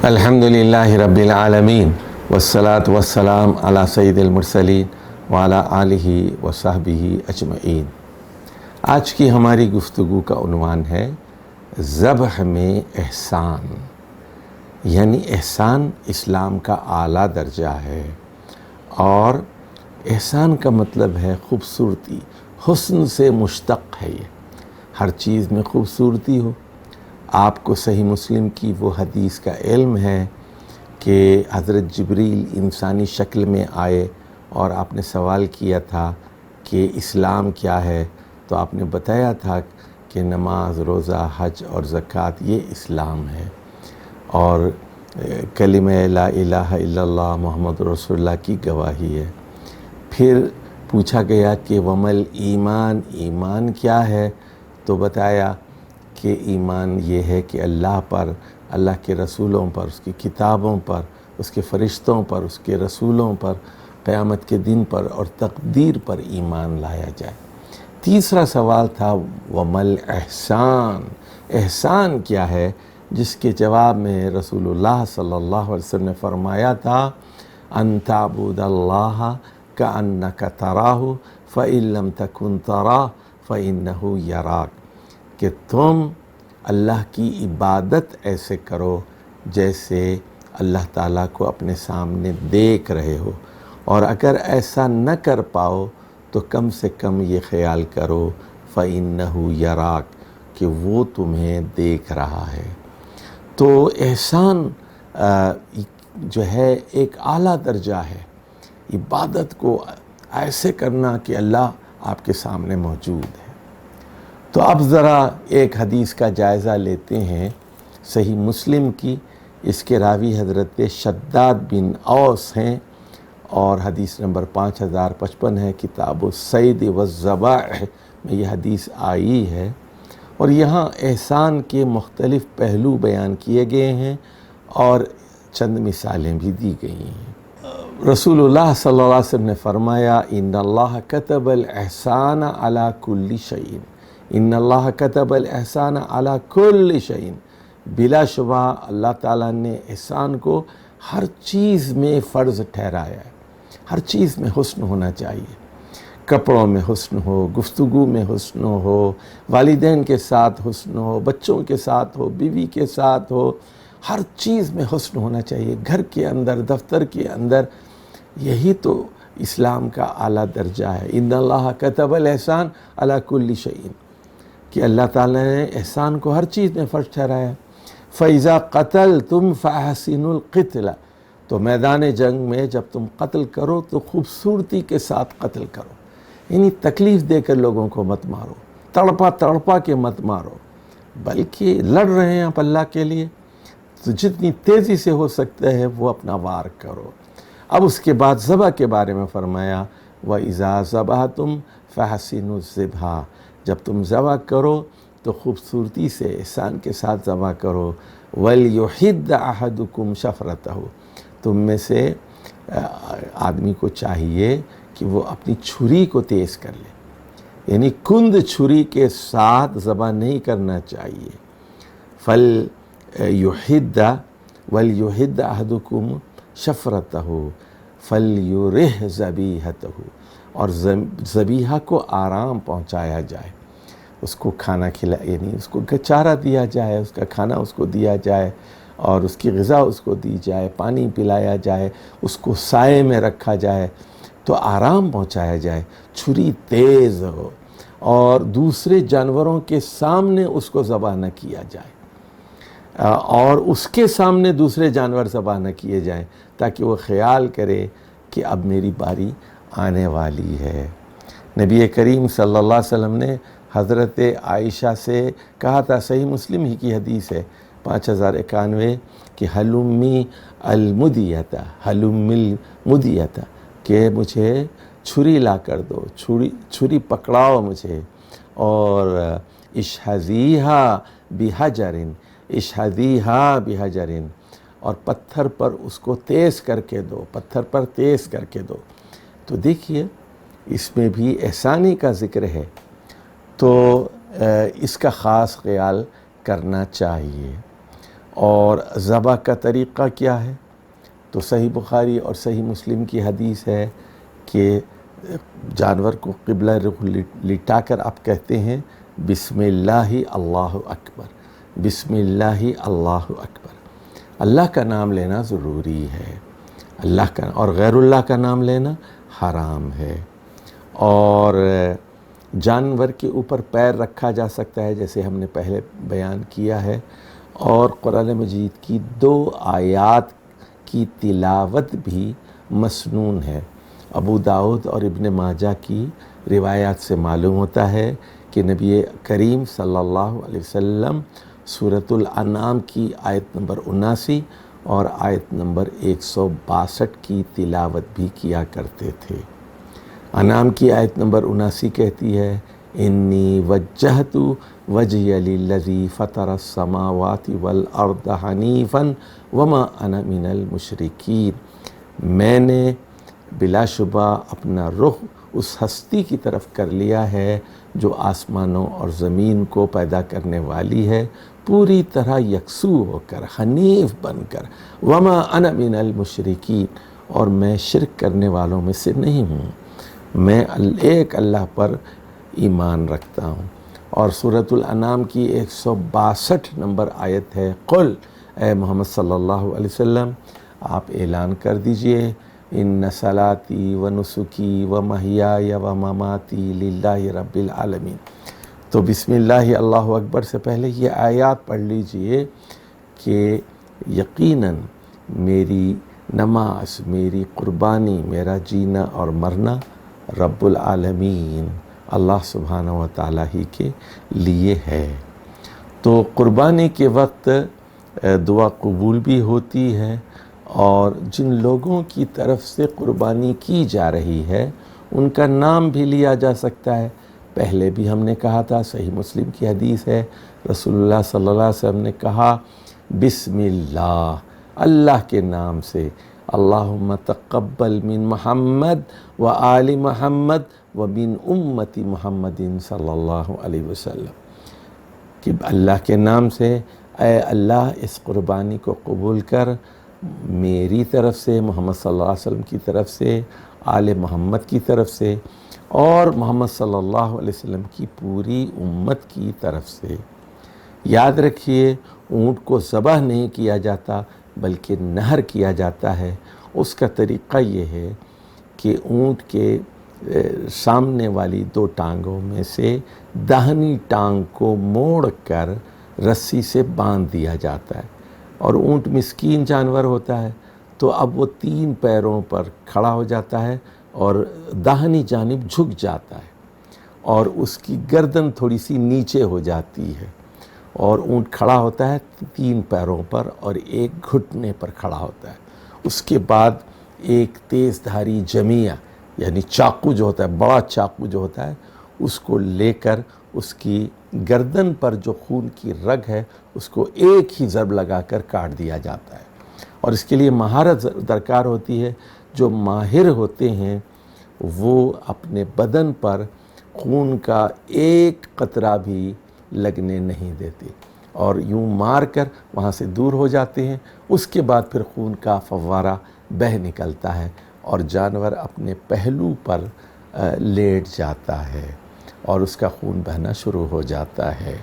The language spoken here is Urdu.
الحمدللہ رب العالمین والصلاة والسلام علی سید المرسلین وعلی آلہ وصحبہ اجمعین۔ آج کی ہماری گفتگو کا عنوان ہے ذبح میں احسان، یعنی احسان اسلام کا اعلیٰ درجہ ہے، اور احسان کا مطلب ہے خوبصورتی، حسن سے مشتق ہے۔ یہ ہر چیز میں خوبصورتی ہو۔ آپ کو صحیح مسلم کی وہ حدیث کا علم ہے کہ حضرت جبریل انسانی شکل میں آئے اور آپ نے سوال کیا تھا کہ اسلام کیا ہے، تو آپ نے بتایا تھا کہ نماز، روزہ، حج اور زکوٰۃ یہ اسلام ہے، اور کلمہ لا الہ الا اللہ محمد رسول اللہ کی گواہی ہے۔ پھر پوچھا گیا کہ ومل ایمان، ایمان کیا ہے؟ تو بتایا کہ ایمان یہ ہے کہ اللہ پر، اللہ کے رسولوں پر، اس کی کتابوں پر، اس کے فرشتوں پر، اس کے رسولوں پر، قیامت کے دن پر اور تقدیر پر ایمان لایا جائے۔ تیسرا سوال تھا ومل احسان، احسان کیا ہے؟ جس کے جواب میں رسول اللہ صلی اللہ علیہ وسلم نے فرمایا تھا ان تعبد اللہ کأنک تراہ فإن لم تکن تراہ فإنہ یراک، کہ تم اللہ کی عبادت ایسے کرو جیسے اللہ تعالیٰ کو اپنے سامنے دیکھ رہے ہو، اور اگر ایسا نہ کر پاؤ تو کم سے کم یہ خیال کرو فإنہ یراک، کہ وہ تمہیں دیکھ رہا ہے۔ تو احسان جو ہے ایک اعلیٰ درجہ ہے، عبادت کو ایسے کرنا کہ اللہ آپ کے سامنے موجود ہے۔ تو اب ذرا ایک حدیث کا جائزہ لیتے ہیں صحیح مسلم کی۔ اس کے راوی حضرت شداد بن اوس ہیں، اور حدیث نمبر 5055 ہے، کتاب الصید والذبائح میں یہ حدیث آئی ہے، اور یہاں احسان کے مختلف پہلو بیان کیے گئے ہیں اور چند مثالیں بھی دی گئی ہیں۔ رسول اللہ صلی اللہ علیہ وسلم نے فرمایا ان اللہ کتب الاحسان علی کل شیء، ان اللہ کتب الاحسان علی کل شیء، بلا شبہ اللہ تعالیٰ نے احسان کو ہر چیز میں فرض ٹھہرایا ہے۔ ہر چیز میں حسن ہونا چاہیے، کپڑوں میں حسن ہو، گفتگو میں حسن ہو، والدین کے ساتھ حسن ہو، بچوں کے ساتھ ہو، بیوی کے ساتھ ہو، ہر چیز میں حسن ہونا چاہیے، گھر کے اندر، دفتر کے اندر۔ یہی تو اسلام کا اعلیٰ درجہ ہے، ان اللہ کتب الاحسان علی کل شیء، کہ اللہ تعالیٰ نے احسان کو ہر چیز میں فرض ٹھہرایا ہے۔ فَإِذَا قَتَلْتُمْ فَأَحْسِنُوا الْقِتْلَ، تو میدان جنگ میں جب تم قتل کرو تو خوبصورتی کے ساتھ قتل کرو، یعنی تکلیف دے کر لوگوں کو مت مارو، تڑپا تڑپا کے مت مارو، بلکہ لڑ رہے ہیں آپ اللہ کے لیے تو جتنی تیزی سے ہو سکتا ہے وہ اپنا وار کرو۔ اب اس کے بعد ذبح کے بارے میں فرمایا وَإِذَا ذَبَحْتُمْ فَأَحْسِنُوا الذِّبْحَ، جب تم ذبح کرو تو خوبصورتی سے احسان کے ساتھ ذبح کرو۔ وَلْيُحِدَّ أَحَدُكُمْ شَفْرَتَهُ، تم میں سے آدمی کو چاہیے کہ وہ اپنی چھری کو تیز کر لے، یعنی کند چھری کے ساتھ ذبح نہیں کرنا چاہیے۔ فَلْيُحِدَّ وَلْيُحِدَّ أَحَدُكُمْ شَفْرَتَهُ فَلْيُرِحْ ذَبِيحَتَهُ، اور ذبیحہ کو آرام پہنچایا جائے، اس کو کھانا یعنی اس کو چارہ دیا جائے، اس کا کھانا اس کو دیا جائے، اور اس کی غذا اس کو دی جائے، پانی پلایا جائے، اس کو سائے میں رکھا جائے، تو آرام پہنچایا جائے، چھری تیز ہو، اور دوسرے جانوروں کے سامنے اس کو ذبح نہ کیا جائے، اور اس کے سامنے دوسرے جانور ذبح نہ کیے جائیں، تاکہ وہ خیال کرے کہ اب میری باری آنے والی ہے۔ نبی کریم صلی اللہ علیہ وسلم نے حضرت عائشہ سے کہا تھا، صحیح مسلم ہی کی حدیث ہے 5091، کہ حلمی المدیۃ، حلم المدیۃ، کہ مجھے چھری لا کر دو، چھری پکڑاؤ مجھے، اور اشہذیہا بحجر، اشہذیہا بحجر، اور پتھر پر اس کو تیز کر کے دو، پتھر پر تیز کر کے دو۔ تو دیکھیے اس میں بھی احسانی کا ذکر ہے، تو اس کا خاص خیال کرنا چاہیے۔ اور ذبح کا طریقہ کیا ہے؟ تو صحیح بخاری اور صحیح مسلم کی حدیث ہے کہ جانور کو قبلہ رخ لٹا کر آپ کہتے ہیں بسم اللہ اللہ اکبر، بسم اللہ اللہ اکبر۔ اللہ کا نام لینا ضروری ہے، اللہ کا اور غیر اللہ کا نام لینا حرام ہے۔ اور جانور کے اوپر پیر رکھا جا سکتا ہے جیسے ہم نے پہلے بیان کیا ہے، اور قرآن مجید کی 2 آیات کی تلاوت بھی مسنون ہے۔ ابو داؤد اور ابن ماجہ کی روایات سے معلوم ہوتا ہے کہ نبی کریم صلی اللہ علیہ وسلم سورۃ الانعام کی آیت نمبر 79 اور آیت نمبر 162 کی تلاوت بھی کیا کرتے تھے۔ انعام کی آیت نمبر 79 کہتی ہے انی وجہت وجہی للذی فطر السماوات والارض حنیفا وما انا من المشرکین، میں نے بلا شبہ اپنا رخ اس ہستی کی طرف کر لیا ہے جو آسمانوں اور زمین کو پیدا کرنے والی ہے، پوری طرح یکسو ہو کر، حنیف بن کر، وما انا من المشرکین، اور میں شرک کرنے والوں میں سے نہیں ہوں، میں ایک اللہ پر ایمان رکھتا ہوں۔ اور سورۃ الانعام کی 162 نمبر آیت ہے قل، اے محمد صلی اللہ علیہ وسلم آپ اعلان کر دیجئے ان صلاتی و نسکی و محیای و مماتی للہ رب العالمین۔ تو بسم اللہ اللہ اکبر سے پہلے یہ آیات پڑھ لیجئے کہ یقیناً میری نماز، میری قربانی، میرا جینا اور مرنا رب العالمین اللہ سبحانہ و تعالیٰ ہی کے لیے ہے۔ تو قربانی کے وقت دعا قبول بھی ہوتی ہے، اور جن لوگوں کی طرف سے قربانی کی جا رہی ہے ان کا نام بھی لیا جا سکتا ہے۔ پہلے بھی ہم نے کہا تھا، صحیح مسلم کی حدیث ہے، رسول اللہ صلی اللہ علیہ وسلم نے کہا بسم اللہ، اللہ کے نام سے، اللہم تقبل من محمد و آل محمد و من امت محمد صلی اللہ علیہ وسلم، کہ اللہ کے نام سے اے اللہ اس قربانی کو قبول کر میری طرف سے، محمد صلی اللہ علیہ وسلم کی طرف سے، آل محمد کی طرف سے، اور محمد صلی اللہ علیہ وسلم کی پوری امت کی طرف سے۔ یاد رکھیے اونٹ کو ذبح نہیں کیا جاتا بلکہ نحر کیا جاتا ہے۔ اس کا طریقہ یہ ہے کہ اونٹ کے سامنے والی 2 ٹانگوں میں سے داہنی ٹانگ کو موڑ کر رسی سے باندھ دیا جاتا ہے، اور اونٹ مسکین جانور ہوتا ہے تو اب وہ 3 پیروں پر کھڑا ہو جاتا ہے اور داہنی جانب جھک جاتا ہے، اور اس کی گردن تھوڑی سی نیچے ہو جاتی ہے، اور اونٹ کھڑا ہوتا ہے 3 پیروں پر اور 1 گھٹنے پر کھڑا ہوتا ہے۔ اس کے بعد ایک تیز دھاری جمیع یعنی چاقو جو ہوتا ہے، بڑا چاقو جو ہوتا ہے، اس کو لے کر اس کی گردن پر جو خون کی رگ ہے اس کو ایک ہی ضرب لگا کر کاٹ دیا جاتا ہے۔ اور اس کے لیے مہارت درکار ہوتی ہے۔ جو ماہر ہوتے ہیں وہ اپنے بدن پر خون کا ایک قطرہ بھی لگنے نہیں دیتے، اور یوں مار کر وہاں سے دور ہو جاتے ہیں۔ اس کے بعد پھر خون کا فوارہ بہہ نکلتا ہے اور جانور اپنے پہلو پر لیٹ جاتا ہے اور اس کا خون بہنا شروع ہو جاتا ہے۔